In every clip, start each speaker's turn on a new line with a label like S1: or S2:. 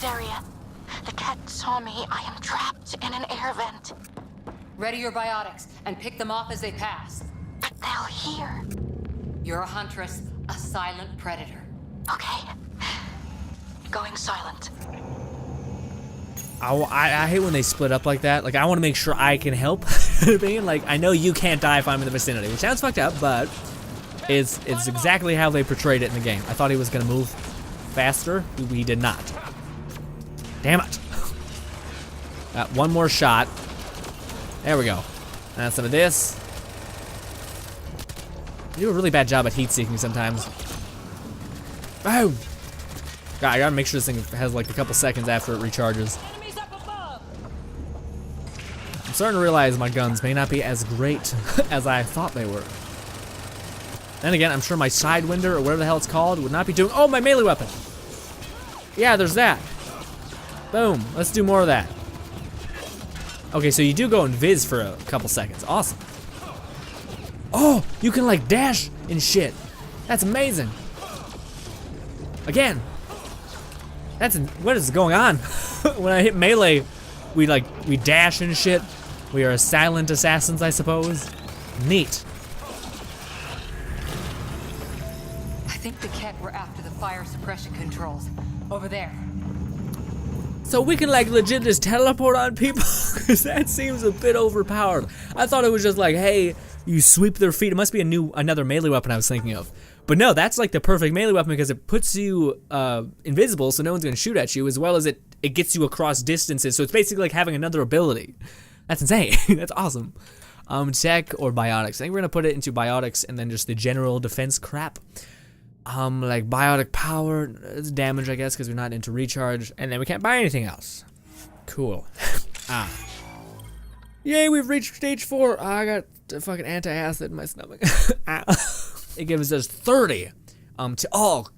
S1: Vidaria. The cat saw me. I am trapped in an air vent.
S2: Ready your biotics and pick them off as they pass.
S1: But they'll hear.
S2: You're a huntress, a silent predator.
S1: Okay. Going silent.
S3: I hate when they split up like that. Like, I want to make sure I can help. Like, I know you can't die if I'm in the vicinity, which sounds fucked up, but it's exactly how they portrayed it in the game. I thought he was gonna move faster. He did not. Damn it. Got one more shot. There we go. And some of this. You do a really bad job at heat seeking sometimes. Boom. God, I gotta make sure this thing has like a couple seconds after it recharges. I'm starting to realize my guns may not be as great as I thought they were. Then again, I'm sure my Sidewinder, or whatever the hell it's called, would not be doing— oh, my melee weapon! Yeah, there's that. Boom, let's do more of that. Okay, so you do go invis for a couple seconds, awesome. Oh, you can like dash and shit. That's amazing. Again. What is going on? When I hit melee, we dash and shit. We are silent assassins, I suppose. Neat.
S2: I think the Ket were after the fire suppression controls. Over there.
S3: So we can like legit just teleport on people? Because that seems a bit overpowered. I thought it was just like, hey, you sweep their feet. It must be another melee weapon I was thinking of. But no, that's like the perfect melee weapon because it puts you invisible, so no one's gonna shoot at you, as well as it gets you across distances. So it's basically like having another ability. That's insane. That's awesome. Tech or biotics. I think we're gonna put it into biotics and then just the general defense crap. Like biotic power, it's damage, I guess, because we're not into recharge, and then we can't buy anything else. Cool. Yay, we've reached stage 4. I got a fucking anti-acid in my stomach. It gives us 30 to all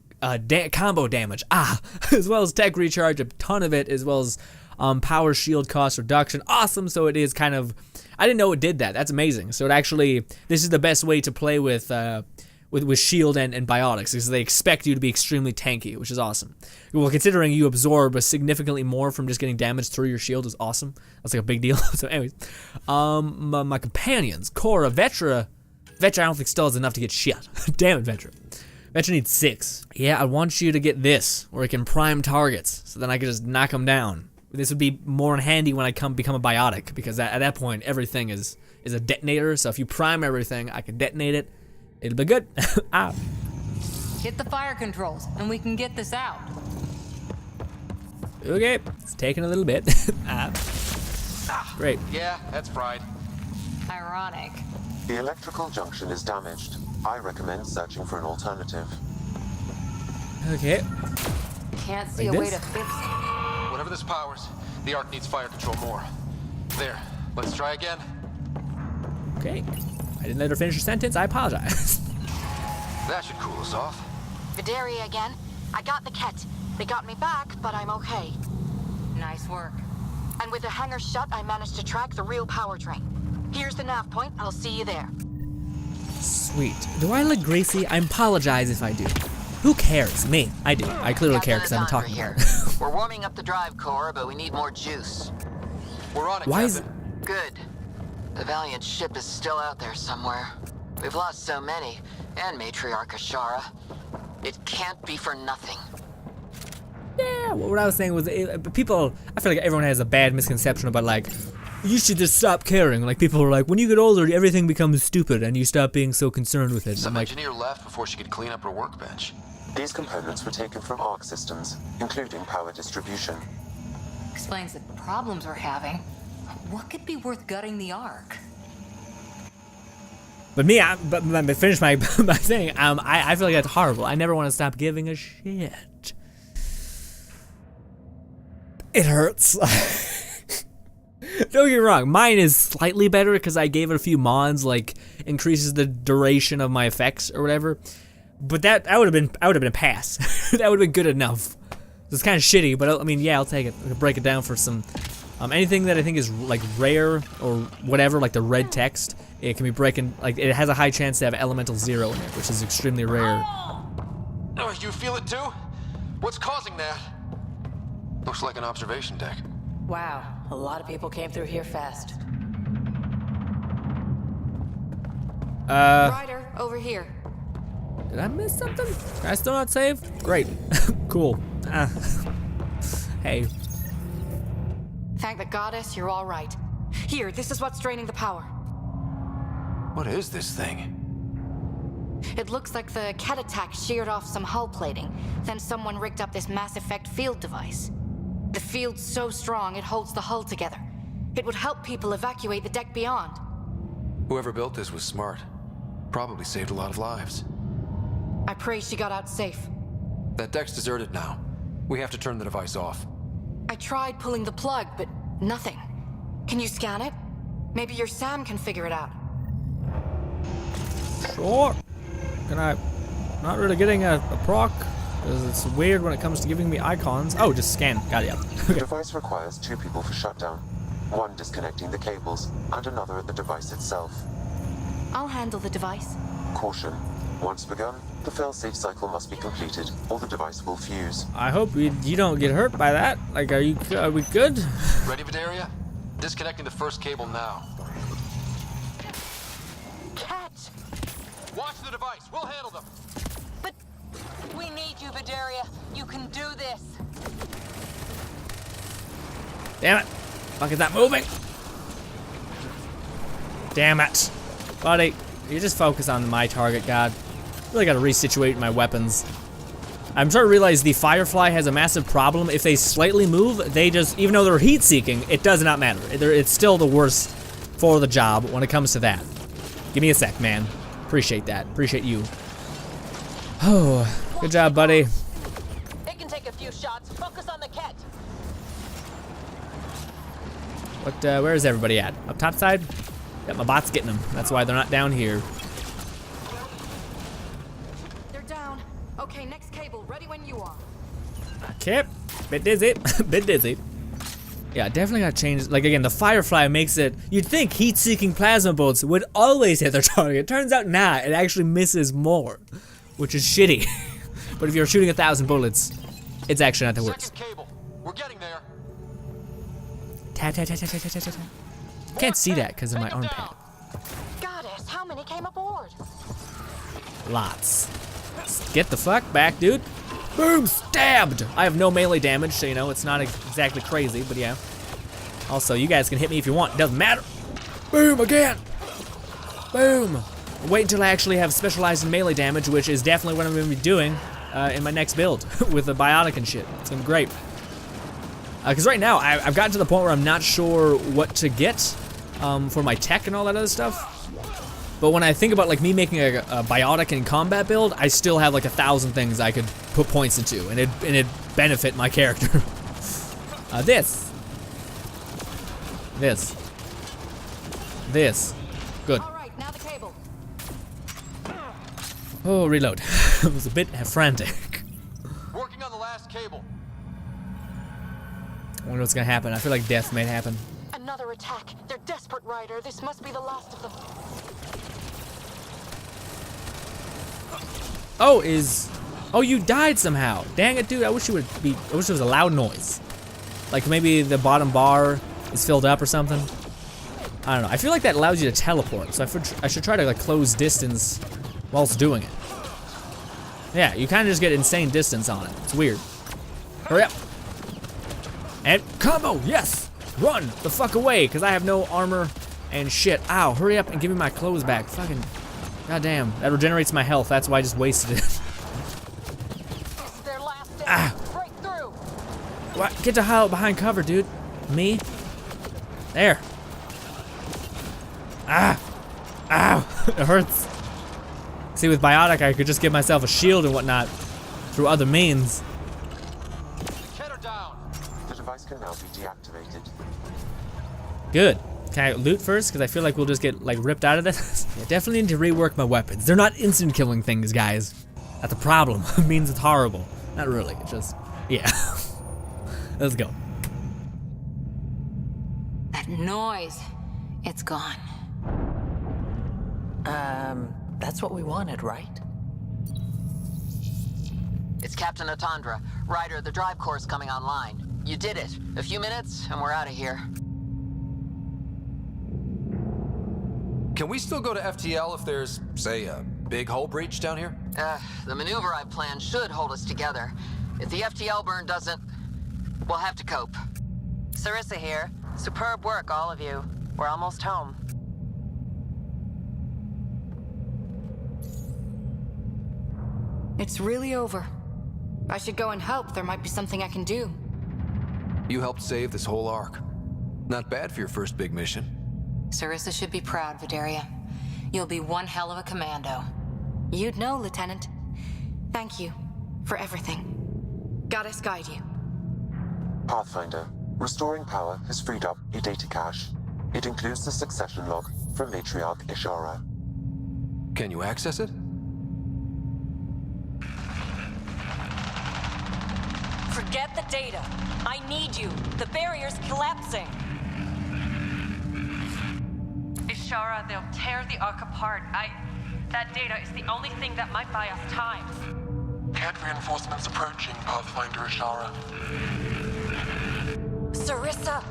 S3: combo damage, as well as tech recharge, a ton of it, as well as power shield cost reduction. Awesome. So it is kind of— I didn't know it did that. That's amazing. So it actually— this is the best way to play with shield and biotics, because they expect you to be extremely tanky, which is awesome. Well, considering you absorb significantly more from just getting damage through your shield is awesome. That's like a big deal. So anyways, my companions, Cora, Vetra I don't think still has enough to get shit. Damn it, Vetra. Vetra needs 6. Yeah, I want you to get this, where it can prime targets, so then I can just knock them down. This would be more handy when I become a biotic, because at that point, everything is a detonator, so if you prime everything, I can detonate it. It'll be good.
S2: Hit the fire controls, and we can get this out.
S3: Okay, it's taking a little bit. Great.
S4: Yeah, that's fried.
S2: Ironic.
S5: The electrical junction is damaged. I recommend searching for an alternative.
S3: Okay.
S2: Can't see
S3: Like
S2: a way
S3: this?
S2: to fix it.
S4: Whatever this powers, the Ark needs fire control more. There, let's try again.
S3: Okay. I didn't let her finish her sentence. I apologize.
S4: That should cool us off.
S1: Vidaria again. I got the Ket. They got me back, but I'm okay.
S2: Nice work.
S1: And with the hangar shut, I managed to track the real power drain. Here's the nav point. I'll see you there.
S3: Sweet. Do I look greasy? I apologize if I do. Who cares? Me. I do. I clearly care because I'm talking about it.
S6: We're warming up the drive core, but we need more juice.
S4: We're on it,
S3: Why is it?
S4: Captain.
S6: Good. The Valiant ship is still out there somewhere. We've lost so many, and Matriarch Ashara. It can't be for nothing.
S3: Yeah, what I was saying was, people, I feel like everyone has a bad misconception about like, you should just stop caring. Like people are like, when you get older, everything becomes stupid and you stop being so concerned with it.
S4: Some
S3: I'm like,
S4: engineer left before she could clean up her workbench.
S5: These components were taken from Arc systems, including power distribution.
S2: Explains the problems we're having. What could be worth gutting the Ark?
S3: but me, but finish my thing. I feel like that's horrible. I never want to stop giving a shit. It hurts. Don't get me wrong, mine is slightly better because I gave it a few mods, like increases the duration of my effects or whatever. But I would have been a pass. That would have been good enough. It's kind of shitty, but I mean, yeah, I'll take it. I'll break it down for some anything that I think is like rare or whatever, like the red text. It can be breaking, like it has a high chance to have elemental 0 in it, which is extremely rare.
S4: Oh, you feel it too? What's causing that? Looks like an observation deck.
S7: Wow, a lot of people came through here fast.
S2: Ryder, over here.
S3: Did I miss something? Can I still not save? Great. Cool. Hey.
S2: Thank the goddess you're all right. Here, this is what's draining the power.
S4: What is this thing?
S2: It looks like the cat attack sheared off some hull plating. Then someone rigged up this mass effect field device. The field's so strong it holds the hull together. It would help people evacuate the deck beyond.
S4: Whoever built this was smart. Probably saved a lot of lives.
S2: I pray she got out safe.
S4: That deck's deserted now. We have to turn the device off.
S2: I tried pulling the plug, but nothing. Can you scan it? Maybe your Sam can figure it out.
S3: Sure. Can I? Not really getting a proc, because it's weird when it comes to giving me icons. Oh, just scan. Got it.
S5: The device requires 2 people for shutdown. One disconnecting the cables, and another at the device itself.
S2: I'll handle the device.
S5: Caution. Once begun, the failsafe cycle must be completed, or the device will fuse.
S3: I hope you don't get hurt by that. Like, are we good?
S4: Ready, Vidaria? Disconnecting the first cable now.
S1: Cat!
S4: Watch the device. We'll handle them.
S1: But we need you, Vidaria. You can do this.
S3: Damn it. Fuck, is that moving? Damn it. Buddy, you just focus on my target, God. Really gotta resituate my weapons. I'm trying to realize the Firefly has a massive problem. If they slightly move, they just, even though they're heat-seeking, it does not matter. It's still the worst for the job when it comes to that. Give me a sec, man. Appreciate that. Appreciate you. Oh, good job, buddy.
S1: It can take a few shots. Focus on the cat.
S3: What, where is everybody at? Up top side? Yep, my bot's getting them. That's why they're not down here.
S2: They're down. Okay, next cable, ready when you are.
S3: Okay, bit dizzy, bit dizzy. Yeah, definitely gotta change. Like, again, the Firefly makes it, you'd think heat-seeking plasma bolts would always hit their target. Turns out not, it actually misses more, which is shitty. But if you're shooting 1,000 bullets, it's actually not the worst.
S4: Second cable. We're getting there.
S3: Tap, tap, tap, tap, tap, tap, tap. Can't see that because of my arm pad.
S1: Goddess, how many came aboard?
S3: Lots. Get the fuck back, dude. Boom, stabbed. I have no melee damage, so you know, it's not exactly crazy, but yeah. Also, you guys can hit me if you want, it doesn't matter. Boom, again. Boom. Wait until I actually have specialized in melee damage, which is definitely what I'm gonna be doing in my next build with the biotic and shit. It's gonna be great. Because right now, I've gotten to the point where I'm not sure what to get for my tech and all that other stuff. But when I think about like me making a biotic and combat build, I still have like 1,000 things I could put points into, and it'd benefit my character. This. Good.
S2: All right, now the cable.
S3: Oh, reload. It was a bit frantic.
S4: Working on the last cable.
S3: I wonder what's gonna happen. I feel like death may happen.
S1: Another attack. They're desperate, Ryder. This must be the last of them.
S3: Oh, you died somehow. Dang it, dude. I wish there was a loud noise. Like maybe the bottom bar is filled up or something. I don't know. I feel like that allows you to teleport, so I should try to like close distance whilst doing it. Yeah, you kind of just get insane distance on it. It's weird. Hurry up. And combo, yes! Run the fuck away, because I have no armor and shit. Ow, hurry up and give me my clothes back. Fucking, goddamn. That regenerates my health, that's why I just wasted it.
S1: This is their last day. Break through.
S3: What? Get the hell behind cover, dude. Me? There. Ah! Ow! It hurts. See, with biotic, I could just give myself a shield and whatnot through other means.
S4: Get her down.
S5: The device can now be deactivated.
S3: Good. Can I loot first? Because I feel like we'll just get like ripped out of this. I definitely need to rework my weapons. They're not instant killing things, guys. That's a problem. It means it's horrible. Not really. It's just, yeah. Let's go.
S2: That noise. It's gone.
S7: That's what we wanted, right?
S6: It's Captain Atandra. Ryder, the drive core is coming online. you did it. A few minutes, and we're out of here.
S8: Can we still go to FTL if there's, say, a big hull breach down here?
S6: The maneuver I planned should hold us together. If the FTL burn doesn't, we'll have to cope.
S9: Sarissa here. Superb work, all of you. We're almost home.
S2: It's really over. I should go and help. There might be something I can do.
S8: You helped save this whole arc. Not bad for your first big mission.
S2: Sarissa should be proud, Vidaria. You'll be one hell of a commando. You'd know, Lieutenant. Thank you for everything. Goddess guide you.
S5: Pathfinder, restoring power has freed up a data cache. It includes the succession log from Matriarch Ishara.
S8: Can you access it?
S10: Forget the data. I need you. The barrier's collapsing.
S11: Ishara, they'll tear the Ark apart. That data is the only thing that might buy us time.
S12: CAD reinforcements approaching, Pathfinder Ishara.
S10: Sarissa,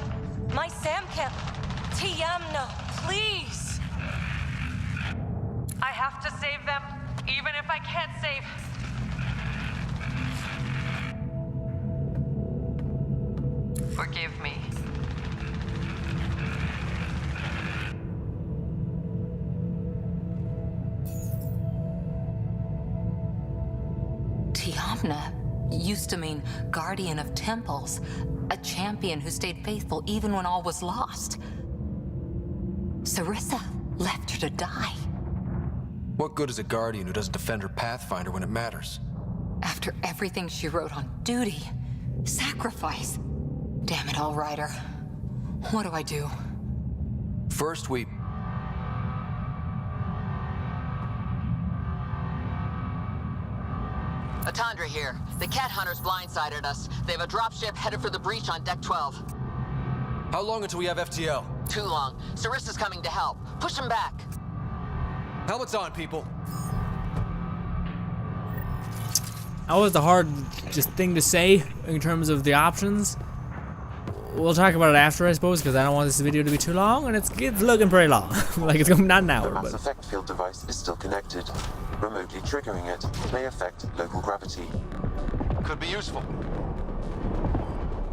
S10: my Samcat. Tiamna, please.
S11: I have to save them, even if I can't save. Forgive me.
S2: Tiamna used to mean guardian of temples, a champion who stayed faithful even when all was lost. Sarissa left her to die.
S8: What good is a guardian who doesn't defend her Pathfinder when it matters?
S2: After everything she wrote on duty, sacrifice. Damn it all, Ryder. What do I do?
S8: First, we...
S6: Atandra here. The cat hunters blindsided us. They have a dropship headed for the breach on Deck 12.
S8: How long until we have FTL?
S6: Too long. Sarissa's coming to help. Push him back.
S8: Helmets on, people.
S3: That was the hard just thing to say in terms of the options. We'll talk about it after, I suppose, because I don't want this video to be too long, and it's looking pretty long. Like it's going not an hour,
S5: The Mass
S3: but
S5: Effect field device is still connected. Remotely triggering it may affect local gravity.
S4: Could be useful.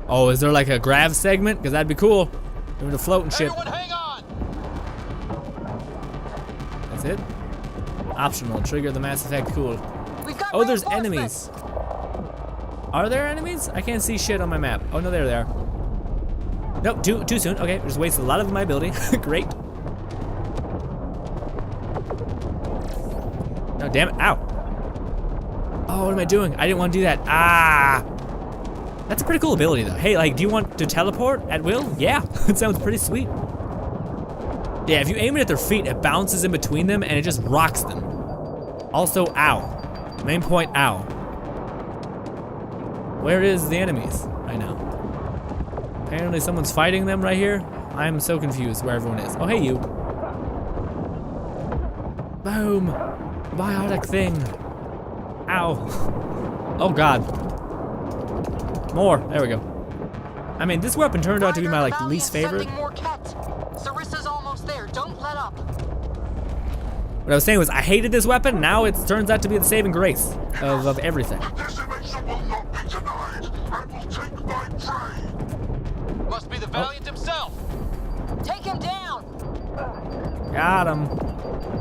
S3: oh, is there like a grav segment? Because that'd be cool. Doing the floating shit.
S4: Everyone hang on!
S3: That's it. Optional. Trigger the Mass Effect. Cool.
S1: We've got
S3: Oh, there's
S1: reinforcements.
S3: enemies. Are there enemies? I can't see shit on my map. Oh no, there they are. Nope, too soon. Okay, just wasted a lot of my ability. Great. No, damn it. Ow. Oh, what am I doing? I didn't want to do that. Ah. That's a pretty cool ability, though. Hey, like, do you want to teleport at will? Yeah, it sounds pretty sweet. Yeah, if you aim it at their feet, it bounces in between them and it just rocks them. Also, ow. Main point, ow. Where is the enemies? I know. Apparently someone's fighting them right here. I'm so confused where everyone is. Oh, hey, you. Boom. Biotic thing. Ow. Oh, God. More. There we go. I mean, this weapon turned out to be my, like, least favorite.
S1: More cats. Sarissa's almost there. Don't let up.
S3: What I was saying was I hated this weapon. Now it turns out to be the saving grace of everything.
S12: Decimation will not be denied. I will take my prey.
S4: Must be the Valiant himself.
S1: Take him down.
S3: Got him.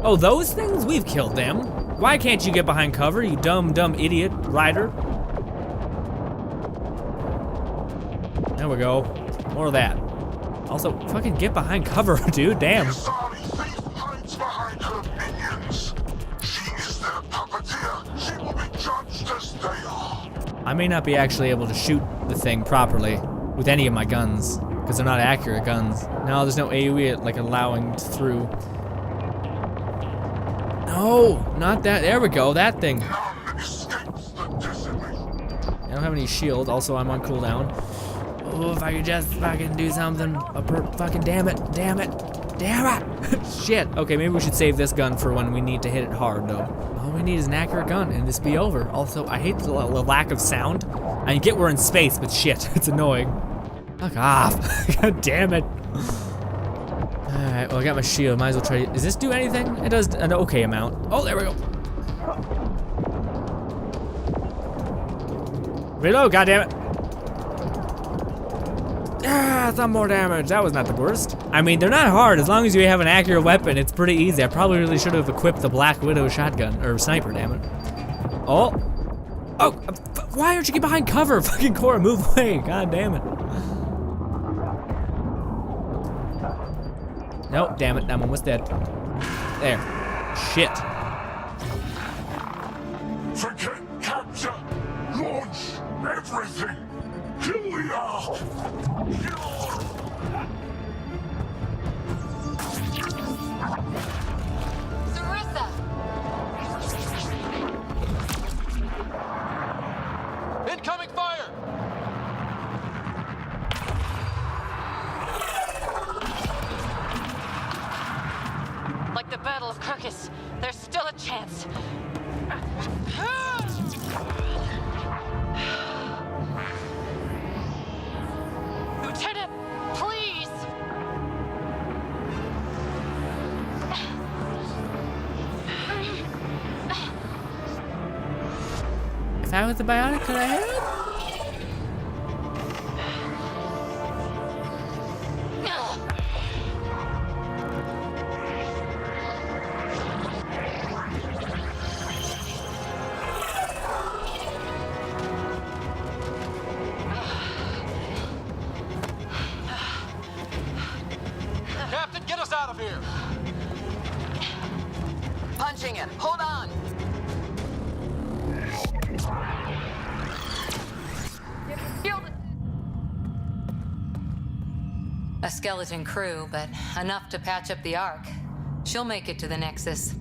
S3: Oh, those things? We've killed them. Why can't you get behind cover, you dumb idiot rider? There we go. More of that. Also, fucking get behind cover, dude. Damn.
S12: Asari thief hides behind her minions. She is their puppeteer. She will be judged as they are.
S3: I may not be actually able to shoot the thing properly with any of my guns, because they're not accurate guns. No, there's no AoE like allowing through. No, not that. There we go. That thing.
S12: None escapes the decimation.
S3: I don't have any shield. Also, I'm on cooldown. Oh, if I could just fucking do something. Fucking damn it. Damn it. Damn it. Shit. Okay, maybe we should save this gun for when we need to hit it hard, though. Oh, we we need is an accurate gun and this be over. Also, I hate the lack of sound. I get we're in space, but shit, it's annoying. Fuck off. God damn it. Alright, well I got my shield, might as well try. Does this do anything? It does an okay amount. Oh, there we go. Reload, goddammit. Ah, some more damage. That was not the worst. I mean, they're not hard. As long as you have an accurate weapon, it's pretty easy. I probably really should have equipped the Black Widow shotgun, or sniper, damn it. Oh. Oh, why aren't you get behind cover? Fucking Cora, move away. God damn it. Nope, damn it, I'm almost dead. There. Shit.
S12: Forget capture! Launch everything! Kill the Ark!
S2: Sarissa!
S4: Incoming fire!
S10: Like the Battle of Kirkus, there's still a chance. Lieutenant, please!
S3: If I was the bionic, could I have it?
S4: Captain, get us out of here!
S6: Punching it. Hold on.
S2: A skeleton crew, but enough to patch up the Ark. She'll make it to the Nexus.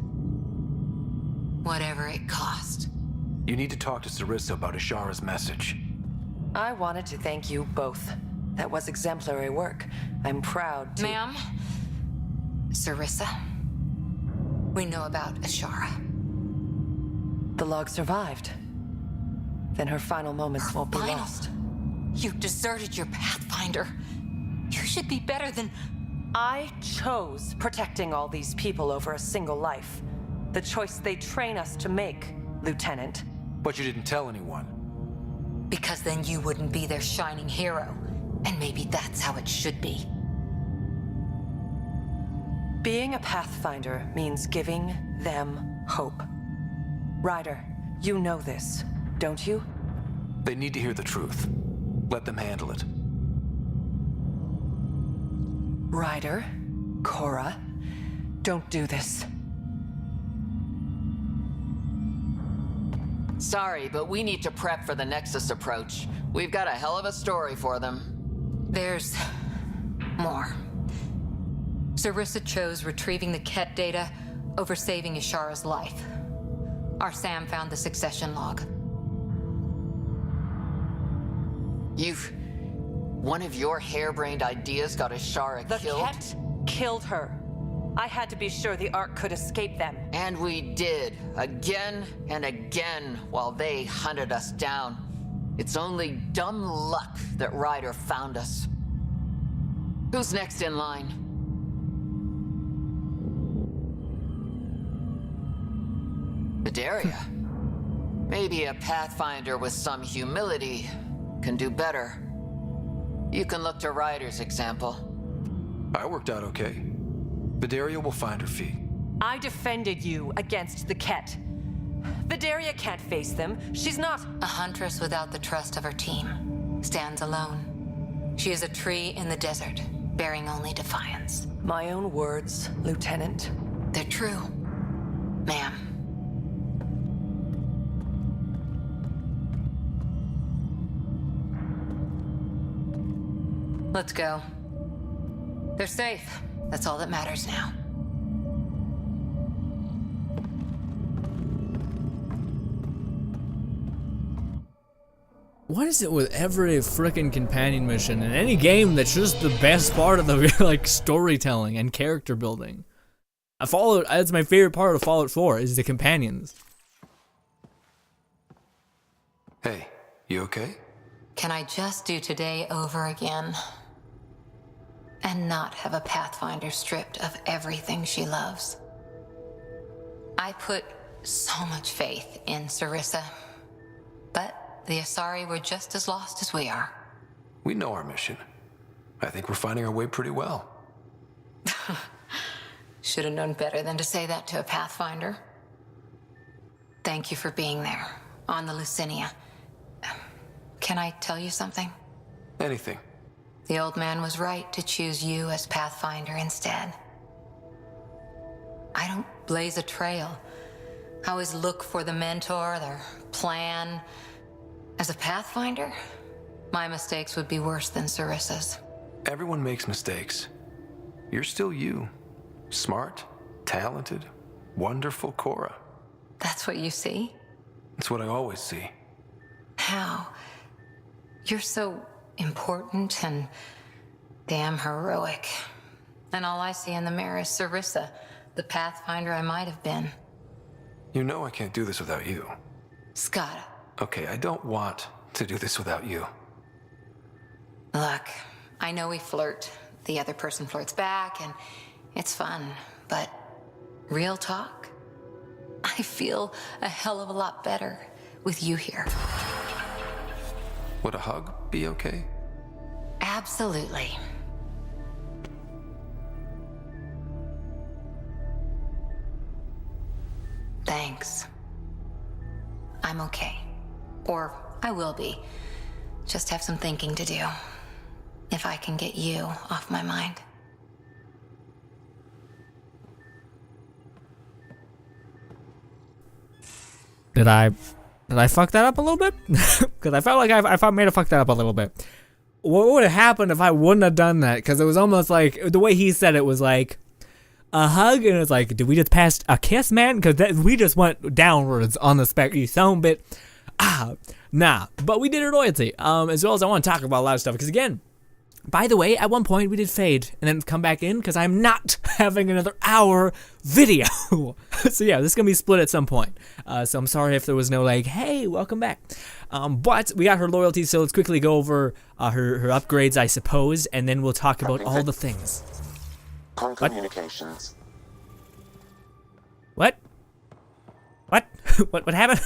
S2: Whatever it cost.
S8: You need to talk to Sarissa about Ashara's message.
S7: I wanted to thank you both. That was exemplary work. I'm proud to—
S2: Ma'am? Sarissa? We know about Ashara.
S7: The log survived. Then her final moments won't be lost.
S2: You deserted your Pathfinder. You should be better than...
S7: I chose protecting all these people over a single life. The choice they train us to make, Lieutenant.
S8: But you didn't tell anyone.
S2: Because then you wouldn't be their shining hero. And maybe that's how it should be.
S7: Being a Pathfinder means giving them hope. Ryder, you know this, don't you?
S8: They need to hear the truth. Let them handle it.
S7: Ryder, Cora, don't do this.
S6: Sorry, but we need to prep for the Nexus approach. We've got a hell of a story for them.
S2: There's more. Sarissa chose retrieving the Ket data over saving Ashara's life. Our Sam found the succession log.
S6: One of your harebrained ideas got Ashara killed?
S7: The Ket killed her. I had to be sure the Ark could escape them.
S6: And we did, again and again, while they hunted us down. It's only dumb luck that Ryder found us. Who's next in line? Bedaria. Maybe a Pathfinder with some humility can do better. You can look to Ryder's example.
S8: I worked out okay. Bedaria will find her feet.
S7: I defended you against the Ket. Bedaria can't face them. She's not—
S2: A huntress without the trust of her team. Stands alone. She is a tree in the desert, bearing only defiance.
S7: My own words, Lieutenant.
S2: They're true, ma'am. Let's go. They're safe. That's all that matters now.
S3: What is it with every frickin' companion mission in any game that's just the best part of the like storytelling and character building? That's my favorite part of Fallout 4 is the companions.
S8: Hey, you okay?
S2: Can I just do today over again? And not have a Pathfinder stripped of everything she loves? I put so much faith in Sarissa, but the Asari were just as lost as we are.
S8: We know our mission. I think we're finding our way pretty well.
S2: Should have known better than to say that to a Pathfinder. Thank you for being there, on the Lucinia. Can I tell you something?
S8: Anything.
S2: The old man was right to choose you as Pathfinder instead. I don't blaze a trail. I always look for the mentor, their plan. As a Pathfinder, my mistakes would be worse than Sarissa's.
S8: Everyone makes mistakes. You're still you. Smart, talented, wonderful Cora.
S2: That's what you see?
S8: That's what I always see.
S2: How? You're so important and damn heroic. And all I see in the mirror is Sarissa, the Pathfinder I might have been.
S8: You know I can't do this without you.
S2: Scotta.
S8: Okay, I don't want to do this without you.
S2: Look, I know we flirt. The other person flirts back, and it's fun. But real talk? I feel a hell of a lot better with you here.
S8: Would a hug be okay?
S2: Absolutely. Thanks. I'm okay. Or I will be. Just have some thinking to do. If I can get you off my mind.
S3: Did I fuck that up a little bit? Because I felt like I may have fucked that up a little bit. What would have happened if I wouldn't have done that? Because it was almost like, the way he said it was like, a hug, and it's like, did we just pass a kiss, man? Because we just went downwards on the spec. You sound bit, nah. But we did it royalty, as well as I want to talk about a lot of stuff. Because again, by the way, at one point we did fade and then come back in because I'm not having another hour video. So yeah, this is gonna be split at some point. So I'm sorry if there was no like, hey, welcome back. But we got her loyalty, so let's quickly go over her upgrades, I suppose, and then we'll talk about all the things.
S5: Communications.
S3: What? What happened?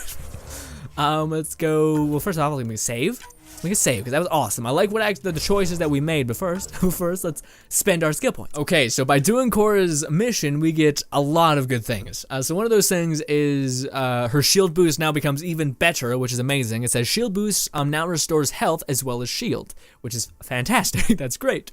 S3: Let's go. Well, first off, let me save. We can save because that was awesome. I like the choices that we made, but first let's spend our skill points. Okay, so by doing Cora's mission, we get a lot of good things. So one of those things is her shield boost now becomes even better, which is amazing. It says shield boost now restores health as well as shield, which is fantastic. That's great.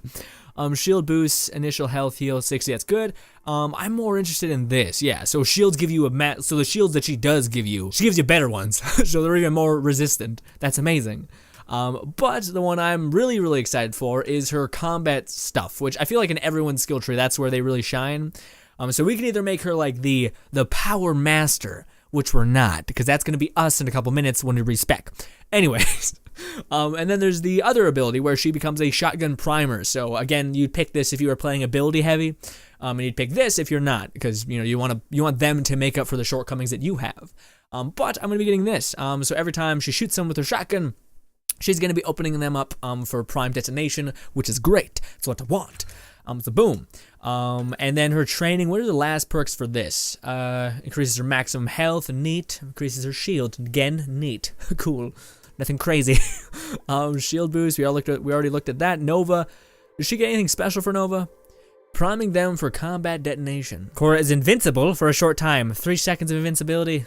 S3: Shield boosts, initial health heal 60, that's good. I'm more interested in this, yeah. So shields give you so the shields that she does give you, she gives you better ones, so they're even more resistant. That's amazing. But the one I'm really excited for is her combat stuff, which I feel like in everyone's skill tree, that's where they really shine. So we can either make her like the power master, which we're not, because that's going to be us in a couple minutes when we respec. Anyways, and then there's the other ability where she becomes a shotgun primer. So again, you'd pick this if you were playing ability heavy, and you'd pick this if you're not, because you want them to make up for the shortcomings that you have. But I'm going to be getting this. So every time she shoots someone with her shotgun, she's going to be opening them up for prime detonation, which is great. It's what I want. So boom. And then her training, what are the last perks for this? Increases her maximum health, neat. Increases her shield, again, neat. Cool. Nothing crazy. Shield boost, we already looked at that. Nova, does she get anything special for Nova? Priming them for combat detonation. Cora is invincible for a short time. 3 seconds of invincibility.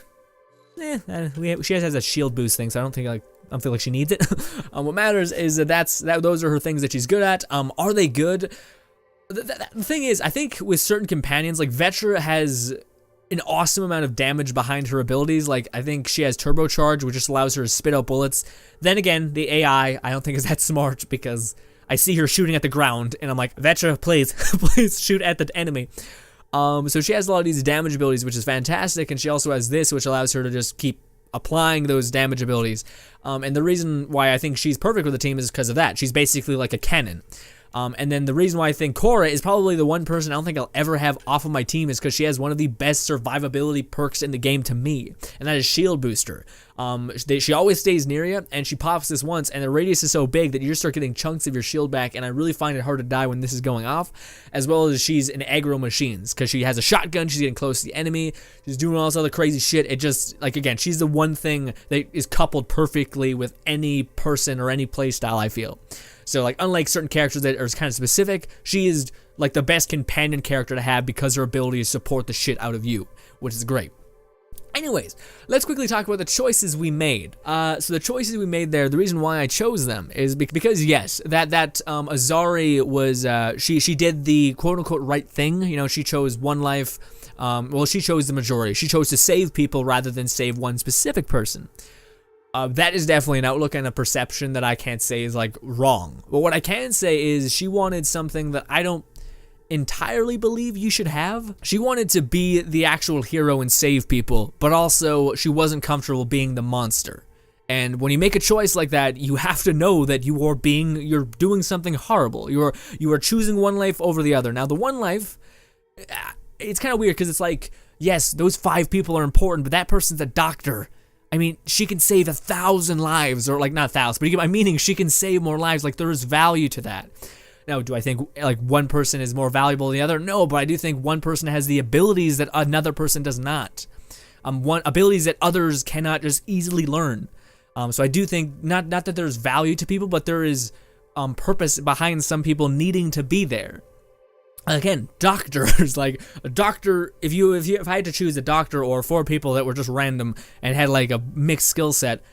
S3: She has a shield boost thing, so I don't feel like she needs it. What matters is that those are her things that she's good at. Are they good? The thing is, I think with certain companions, like Vetra has an awesome amount of damage behind her abilities. Like, I think she has turbocharge, which just allows her to spit out bullets. Then again, the AI, I don't think is that smart because I see her shooting at the ground, and I'm like, Vetra, please, please shoot at the enemy. So she has a lot of these damage abilities, which is fantastic, and she also has this, which allows her to just keep applying those damage abilities. And the reason why I think she's perfect with the team is because of that. She's basically like a cannon. And then the reason why I think Cora is probably the one person I don't think I'll ever have off of my team is because she has one of the best survivability perks in the game to me, and that is Shield Booster. She always stays near you, and she pops this once, and the radius is so big that you just start getting chunks of your shield back, and I really find it hard to die when this is going off, as well as she's an aggro machines, because she has a shotgun, she's getting close to the enemy, she's doing all this other crazy shit. It just, like, again, she's the one thing that is coupled perfectly with any person or any playstyle, I feel. So, like, unlike certain characters that are kind of specific, she is, like, the best companion character to have because her ability to support the shit out of you, which is great. Anyways, let's quickly talk about the choices we made. So the choices we made there, the reason why I chose them is because, yes, that Asari was, she did the quote-unquote right thing. You know, she chose one life. Well, she chose the majority. She chose to save people rather than save one specific person. That is definitely an outlook and a perception that I can't say is, like, wrong. But what I can say is she wanted something that I don't entirely believe you should have. She wanted to be the actual hero and save people, but also she wasn't comfortable being the monster. And when you make a choice like that, you have to know that you're doing something horrible. You are choosing one life over the other. Now, the one life, it's kind of weird because it's like, yes, those 5 people are important, but that person's a doctor. I mean, she can save 1,000 lives, or like not 1,000, but you get my meaning. She can save more lives. Like, there is value to that. Now, do I think like one person is more valuable than the other? No, but I do think one person has the abilities that another person does not. Abilities that others cannot just easily learn. So I do think not that there's value to people, but there is purpose behind some people needing to be there. Again, doctors, like a doctor, if I had to choose a doctor or 4 people that were just random and had like a mixed skill set,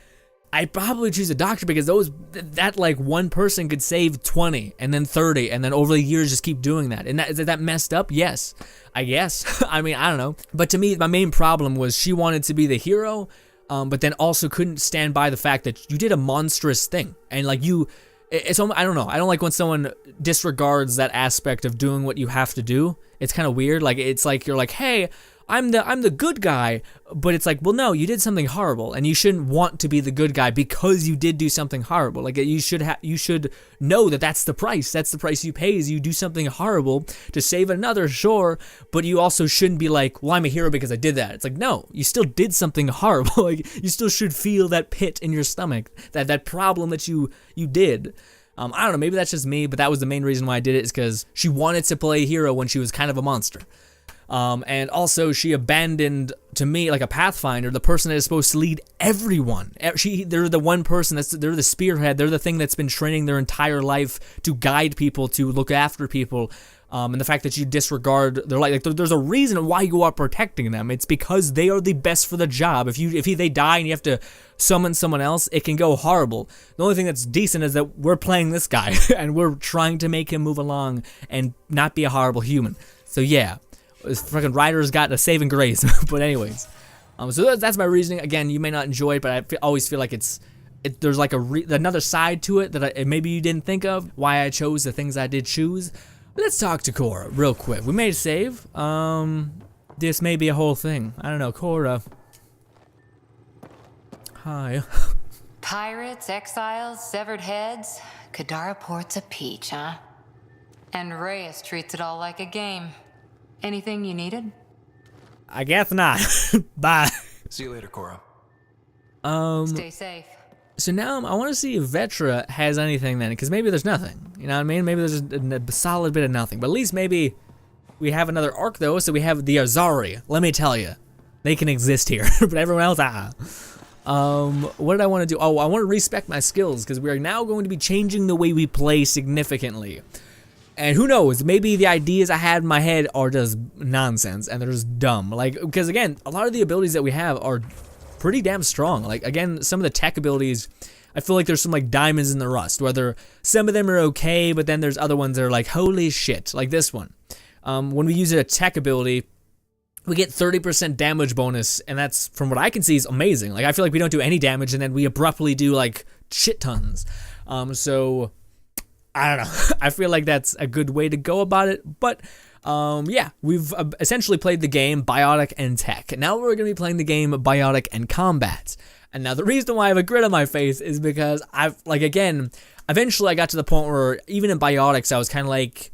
S3: I'd probably choose a doctor because that like one person could save 20 and then 30 and then over the years just keep doing that. And is that messed up? Yes, I guess. I mean, I don't know. But to me, my main problem was she wanted to be the hero, but then also couldn't stand by the fact that you did a monstrous thing. And like I don't know. I don't like when someone disregards that aspect of doing what you have to do. It's kind of weird. Like, it's like you're like, hey, I'm the good guy, but it's like, well, no, you did something horrible, and you shouldn't want to be the good guy because you did do something horrible. Like, you should know that that's the price. That's the price you pay, is you do something horrible to save another, sure, but you also shouldn't be like, well, I'm a hero because I did that. It's like, no, you still did something horrible. Like, you still should feel that pit in your stomach, that problem that you did. I don't know, maybe that's just me, but that was the main reason why I did it, is because she wanted to play hero when she was kind of a monster. And also she abandoned, to me, like a Pathfinder, the person that is supposed to lead everyone. They're the one person they're the spearhead. They're the thing that's been training their entire life to guide people, to look after people. And the fact that you disregard their life, like there's a reason why you are protecting them. It's because they are the best for the job. If they die and you have to summon someone else, it can go horrible. The only thing that's decent is that we're playing this guy and we're trying to make him move along and not be a horrible human. So yeah. Fucking Ryder's got a saving grace. But anyways, so that's my reasoning. Again, you may not enjoy it, but I always feel like there's like another side to it that maybe you didn't think of, why I chose the things I did choose. But let's talk to Cora real quick. We made a save. This may be a whole thing. I don't know, Cora. Hi.
S2: Pirates, exiles, severed heads. Kadara Port's a peach, huh? And Reyes treats it all like a game. Anything you needed?
S3: I guess not. Bye.
S8: See you later, Cora.
S2: Stay safe.
S3: So now I want to see if Vetra has anything then, because maybe there's nothing. You know what I mean? Maybe there's a solid bit of nothing. But at least maybe we have another arc, though, so we have the Asari. Let me tell you. They can exist here. But everyone else, what did I want to do? Oh, I want to respec my skills, because we are now going to be changing the way we play significantly. And who knows, maybe the ideas I had in my head are just nonsense and they're just dumb. Like, because again, a lot of the abilities that we have are pretty damn strong. Like, again, some of the tech abilities, I feel like there's some like diamonds in the rust, whether some of them are okay, but then there's other ones that are like, holy shit, like this one. When we use a tech ability, we get 30% damage bonus, and that's, from what I can see, is amazing. Like, I feel like we don't do any damage, and then we abruptly do like shit tons. So I don't know. I feel like that's a good way to go about it. But yeah, we've essentially played the game Biotic and Tech. Now we're going to be playing the game Biotic and Combat. And now the reason why I have a grin on my face is because again, eventually I got to the point where even in biotics I was kind of like,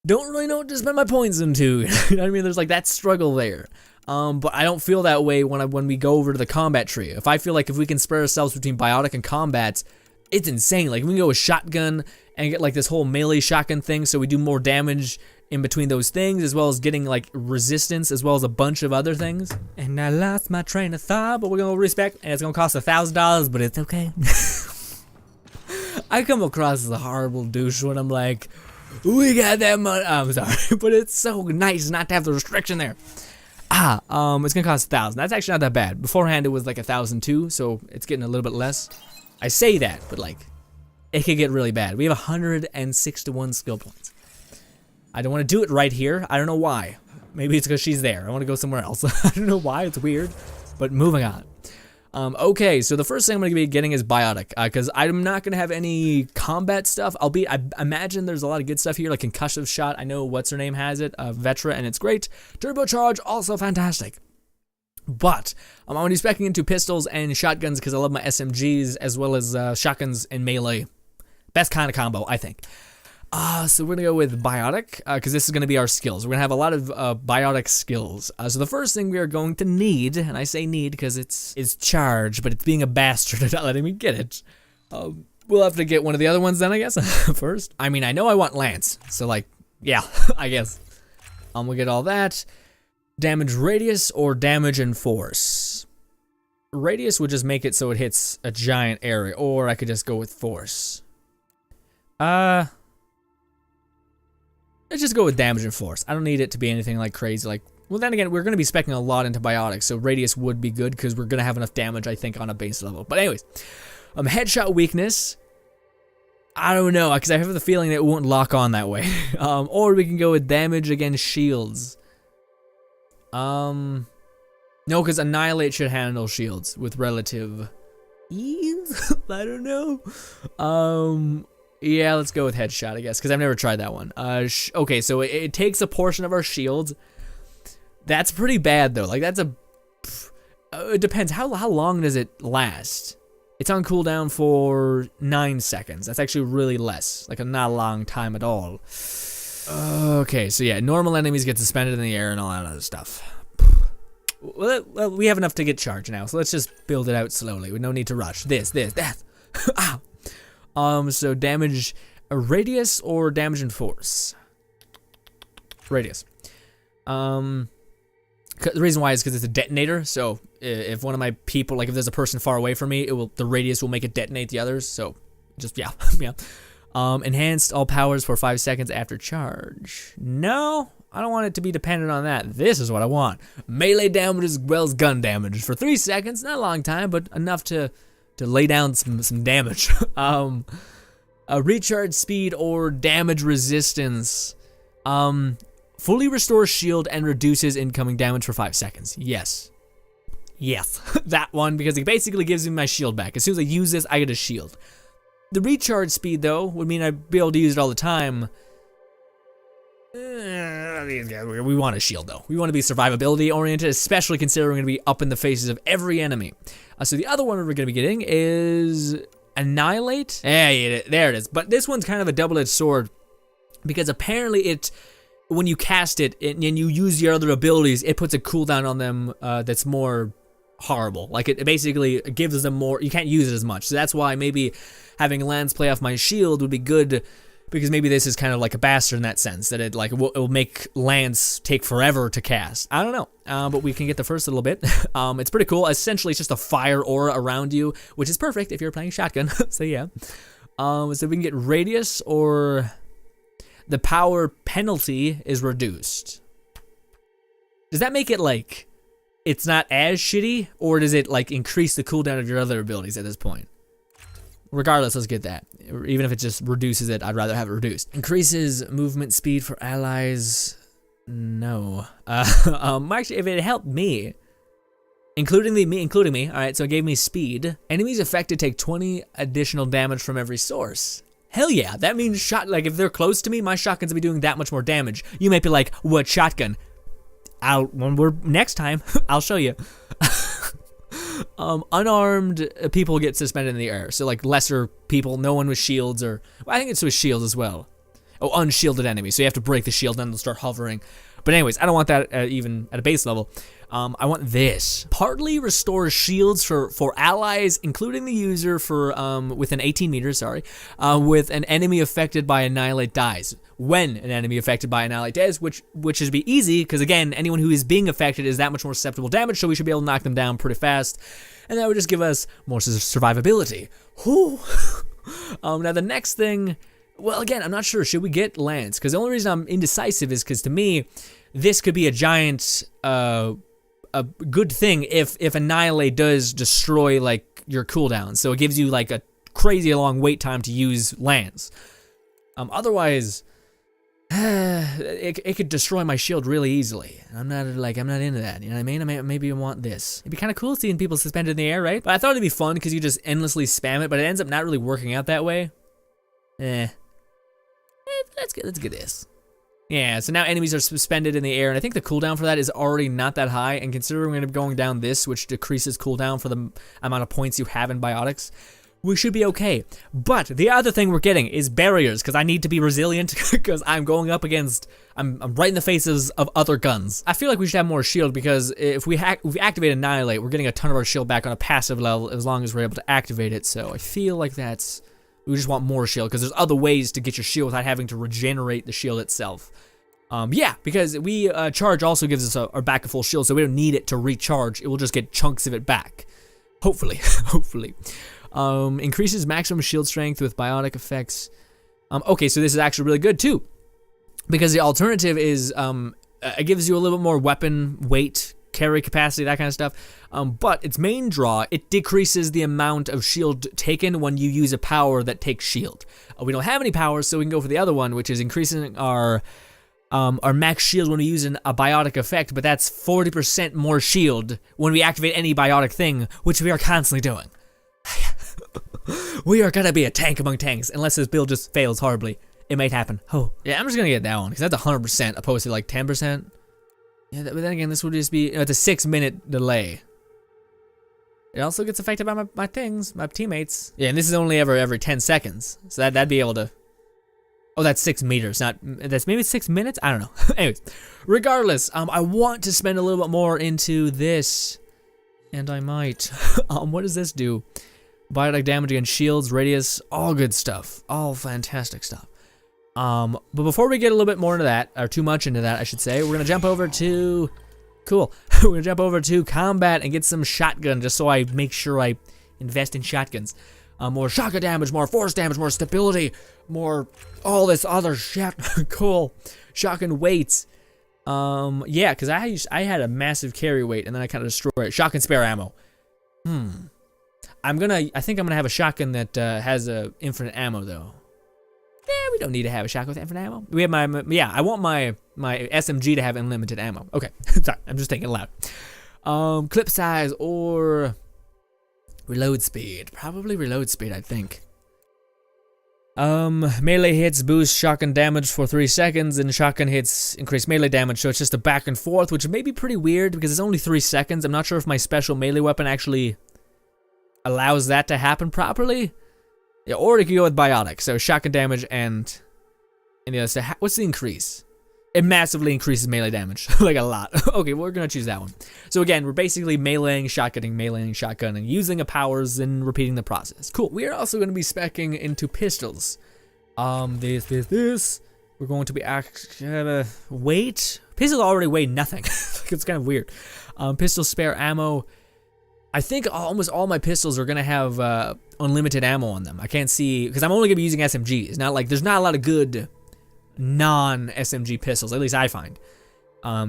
S3: don't really know what to spend my points into. You know what I mean? There's like that struggle there. But I don't feel that way when we go over to the combat tree. If I feel like if we can spread ourselves between biotic and combat, it's insane. Like we can go with shotgun and get like this whole melee shotgun thing, so we do more damage in between those things, as well as getting like resistance, as well as a bunch of other things. And I lost my train of thought, but we're gonna respec, and it's gonna cost $1,000, but it's okay. I come across as a horrible douche when I'm like, we got that money. I'm sorry, but it's so nice not to have the restriction there. It's gonna cost $1,000. That's actually not that bad. Beforehand it was like $1,002, so it's getting a little bit less. I say that, but like, it could get really bad. We have 161 skill points. I don't want to do it right here. I don't know why. Maybe it's because she's there. I want to go somewhere else. I don't know why. It's weird. But moving on. Okay, so the first thing I'm going to be getting is biotic, because I'm not going to have any combat stuff. I imagine there's a lot of good stuff here, like concussive shot. I know what's her name has it, Vetra, and it's great. Turbocharge, also fantastic. But I'm only speccing into pistols and shotguns because I love my SMGs, as well as shotguns and melee. Best kind of combo, I think. So we're gonna go with biotic, because this is gonna be our skills. We're gonna have a lot of biotic skills. So the first thing we are going to need, and I say need because it's charge, but it's being a bastard and not letting me get it. We'll have to get one of the other ones then, I guess, first. I mean, I know I want Lance, so like, yeah, I guess. We'll get all that. Damage radius or damage and force. Radius would just make it so it hits a giant area, or I could just go with force. Let's just go with damage and force. I don't need it to be anything like crazy. Like, well, then again, we're going to be speccing a lot into biotics, so radius would be good because we're going to have enough damage, I think, on a base level. But anyways, headshot weakness. I don't know, because I have the feeling that it won't lock on that way. Or we can go with damage against shields. No, because annihilate should handle shields with relative ease. I don't know. Yeah, let's go with headshot, I guess, because I've never tried that one. Okay, so it takes a portion of our shield. That's pretty bad, though. Like, that's a... it depends. How long does it last? It's on cooldown for 9 seconds. That's actually really less. Like, not a long time at all. Okay, so yeah, normal enemies get suspended in the air and all that other stuff. Well, we have enough to get charged now, so let's just build it out slowly. We no need to rush. This, that. Ow. So damage radius or damage and force? Radius. The reason why is because it's a detonator, so if one of my people, like if there's a person far away from me, the radius will make it detonate the others, so just, yeah, yeah. Enhanced all powers for 5 seconds after charge. No, I don't want it to be dependent on that. This is what I want. Melee damage as well as gun damage for 3 seconds. Not a long time, but enough to lay down some damage. A recharge speed or damage resistance. Fully restores shield and reduces incoming damage for 5 seconds. Yes. Yes, that one, because it basically gives me my shield back. As soon as I use this, I get a shield. The recharge speed, though, would mean I'd be able to use it all the time. We want a shield, though. We want to be survivability oriented, especially considering we're going to be up in the faces of every enemy. So the other one we're going to be getting is Annihilate. Yeah, there it is. But this one's kind of a double-edged sword, because apparently when you cast it and you use your other abilities, it puts a cooldown on them that's more horrible. Like it basically gives them more, you can't use it as much. So that's why maybe having Lance play off my shield would be good, because maybe this is kind of like a bastard in that sense, that it will make Lance take forever to cast. I don't know, but we can get the first little bit. It's pretty cool. Essentially, it's just a fire aura around you, which is perfect if you're playing shotgun. So yeah. So we can get radius, or the power penalty is reduced. Does that make it like it's not as shitty, or does it like increase the cooldown of your other abilities at this point? Regardless, let's get that. Even if it just reduces it, I'd rather have it reduced. Increases movement speed for allies. No. Actually, if it helped me, including me. All right, so it gave me speed. Enemies affected take 20 additional damage from every source. Hell yeah, that means like if they're close to me, my shotguns will be doing that much more damage. You may be like, what shotgun? Next time, I'll show you. unarmed people get suspended in the air. So like lesser people, no one with shields, or I think it's with shields as well. Oh, unshielded enemies. So you have to break the shield, then they'll start hovering. But anyways, I don't want that even at a base level. I want this. Partly restores shields for allies, including the user for within 18 meters, with an enemy affected by Annihilate dies. When an enemy affected by Annihilate dies, which should be easy, because again, anyone who is being affected is that much more susceptible to damage, so we should be able to knock them down pretty fast. And that would just give us more survivability. Whew. Now the next thing, well, again, I'm not sure. Should we get Lance? Because the only reason I'm indecisive is because to me, this could be a giant, a good thing if Annihilate does destroy like your cooldown. So it gives you like a crazy long wait time to use Lance. Otherwise, it could destroy my shield really easily. I'm not into that. You know what I mean? Maybe I want this. It'd be kind of cool seeing people suspended in the air, right? But I thought it'd be fun because you just endlessly spam it, but it ends up not really working out that way. Let's get this. Yeah, so now enemies are suspended in the air, and I think the cooldown for that is already not that high, and considering we're going to be going down this, which decreases cooldown for the amount of points you have in biotics, we should be okay. But the other thing we're getting is barriers, because I need to be resilient, because I'm going up against, I'm right in the faces of other guns. I feel like we should have more shield, because if we activate Annihilate, we're getting a ton of our shield back on a passive level, as long as we're able to activate it, so I feel like we just want more shield, because there's other ways to get your shield without having to regenerate the shield itself. Yeah, because we charge also gives us our back a full shield, so we don't need it to recharge. It will just get chunks of it back. Hopefully, hopefully. Increases maximum shield strength with biotic effects. Okay, so this is actually really good too, because the alternative is it gives you a little bit more weapon weight, carry capacity, that kind of stuff. But its main draw, it decreases the amount of shield taken when you use a power that takes shield. We don't have any powers, so we can go for the other one, which is increasing our max shield when we use a biotic effect, but that's 40% more shield when we activate any biotic thing, which we are constantly doing. We are gonna be a tank among tanks, unless this build just fails horribly. It might happen. Oh, yeah, I'm just gonna get that one, because that's 100% opposed to like 10%. Yeah, but then again, this would just be, it's a 6-minute delay. It also gets affected by my things, my teammates. Yeah, and this is only every 10 seconds, so that'd be able to. Oh, that's 6 meters, that's maybe 6 minutes? I don't know. Anyways, regardless, I want to spend a little bit more into this, and I might. What does this do? Biotic damage against shields, radius, all good stuff. All fantastic stuff. But before we get a little bit more into that, or too much into that, I should say, we're gonna jump over to, cool. We're gonna jump over to combat and get some shotgun, just so I make sure I invest in shotguns. More shotgun damage, more force damage, more stability, more all this other shit. Cool. Shotgun weights. Yeah, because I had a massive carry weight and then I kind of destroyed it. Shotgun spare ammo. I think I'm gonna have a shotgun that has infinite ammo though. Yeah, we don't need to have a shotgun with infinite ammo. We have I want my SMG to have unlimited ammo. Okay, sorry, I'm just thinking loud. Clip size or reload speed. Probably reload speed, I think. Melee hits boost shotgun damage for 3 seconds, and shotgun hits increase melee damage, so it's just a back and forth, which may be pretty weird because it's only 3 seconds. I'm not sure if my special melee weapon actually allows that to happen properly. Yeah, or it could go with biotic, so shotgun damage and yeah, so what's the increase? It massively increases melee damage, like a lot. Okay, we're gonna choose that one. So again, we're basically meleeing, shotgunning, using the powers and repeating the process. Cool. We are also gonna be speccing into pistols. This. We're going to be weight. Pistols already weigh nothing. It's kind of weird. Pistol spare ammo. I think almost all my pistols are gonna have unlimited ammo on them. I can't see because I'm only gonna be using SMGs. Not like there's not a lot of good non-SMG pistols, at least I find.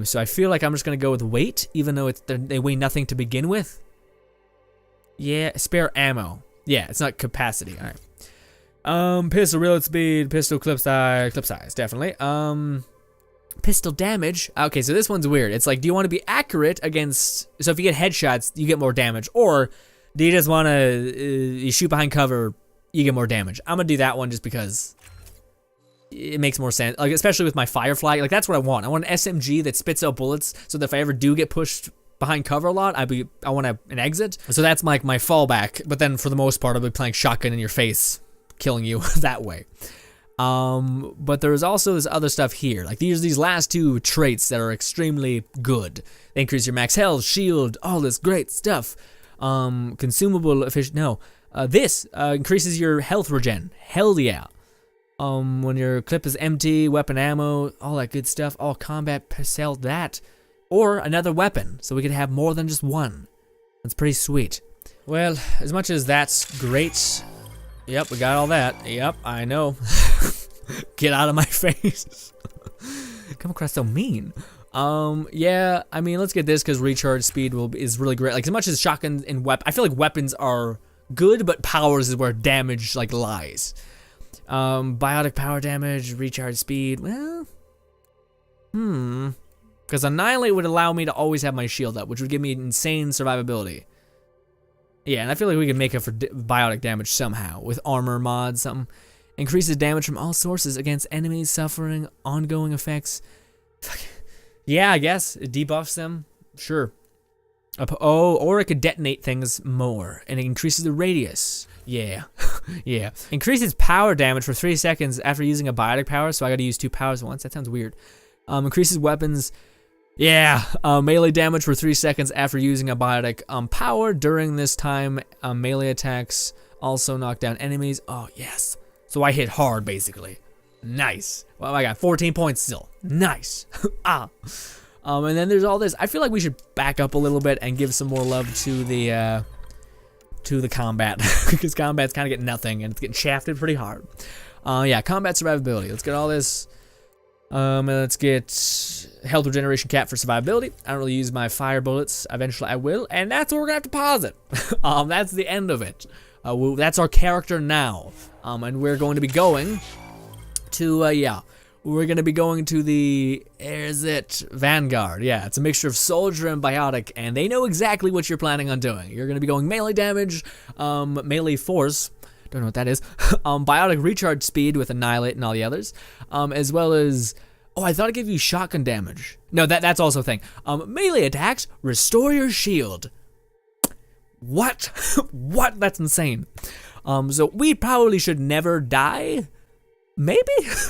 S3: So I feel like I'm just gonna go with weight, even though they weigh nothing to begin with. Yeah, spare ammo. Yeah, it's not capacity. All right. Pistol reload speed, pistol clip size, definitely. Pistol damage. Okay, so this one's weird. It's like, do you want to be accurate against? So if you get headshots, you get more damage, or do you just want to you shoot behind cover, you get more damage? I'm gonna do that one just because it makes more sense, like especially with my Firefly. Like that's what I want. I want an SMG that spits out bullets, so that if I ever do get pushed behind cover a lot, I want an exit. So that's like my fallback. But then for the most part, I'll be playing shotgun in your face, killing you that way. But there's also this other stuff here. Like these last two traits that are extremely good. They increase your max health, shield, all this great stuff. Consumable efficient. No, this increases your health regen. Hell yeah. When your clip is empty, weapon ammo, all that good stuff. All combat sell that, or another weapon, so we could have more than just one. That's pretty sweet. Well, as much as that's great. Yep, we got all that. Yep, I know. Get out of my face. Come across so mean. Yeah, I mean, let's get this because recharge speed is really great. Like as much as shotguns and I feel like weapons are good, but powers is where damage like lies. Biotic power damage, recharge speed. Well, because Annihilate would allow me to always have my shield up, which would give me insane survivability. Yeah, and I feel like we could make up for biotic damage somehow with armor mods, something. Increases damage from all sources against enemies suffering ongoing effects. Yeah, I guess it debuffs them. Sure. Or it could detonate things more, and it increases the radius. Yeah, yeah. Increases power damage for 3 seconds after using a biotic power, so I gotta use 2 powers at once. That sounds weird. Increases weapons. Yeah, melee damage for 3 seconds after using a biotic power. During this time, melee attacks also knock down enemies. Oh, yes. So I hit hard, basically. Nice. Well, I got 14 points still. Nice. And then there's all this. I feel like we should back up a little bit and give some more love to the combat, because combat's kind of getting nothing and it's getting shafted pretty hard. Yeah, combat survivability. Let's get all this. And let's get health regeneration cap for survivability. I don't really use my fire bullets. Eventually I will, and that's where we're gonna have to pause it. That's the end of it. That's our character now. And we're going to be going to we're gonna be going to the Vanguard. Yeah, it's a mixture of soldier and biotic, and they know exactly what you're planning on doing. You're gonna be going melee damage, melee force. Don't know what that is. Biotic recharge speed with Annihilate and all the others, as well as, oh, I thought it gave you shotgun damage. No, that's also a thing. Melee attacks, restore your shield. What? What? That's insane. So we probably should never die. Maybe?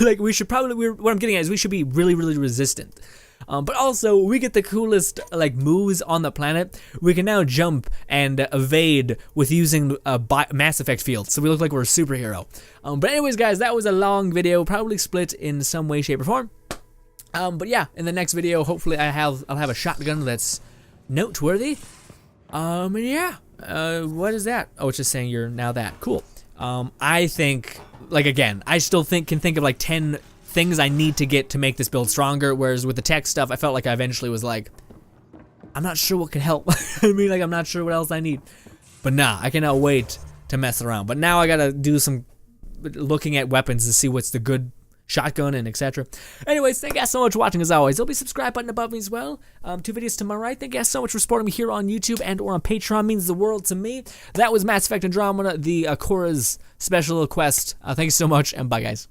S3: Like we should probably, what I'm getting at is we should be really, really resistant. But also, we get the coolest like moves on the planet. We can now jump and evade with using Mass Effect field, so we look like we're a superhero. But anyways, guys, that was a long video, probably split in some way, shape, or form. But yeah, in the next video, hopefully I'll have a shotgun that's noteworthy. And yeah, what is that? Oh, it's just saying you're now that. Cool. I think, like again, I still can think of like 10 things I need to get to make this build stronger, whereas with the tech stuff, I felt like I eventually was like, I'm not sure what could help. I mean, like, I'm not sure what else I need. But nah, I cannot wait to mess around. But now I gotta do some looking at weapons to see what's the good shotgun and etc. Anyways, thank you guys so much for watching as always. There'll be a subscribe button above me as well. 2 videos to my right. Thank you guys so much for supporting me here on YouTube and or on Patreon. It means the world to me. That was Mass Effect Andromeda, the Cora's special quest. Thank you so much, and bye guys.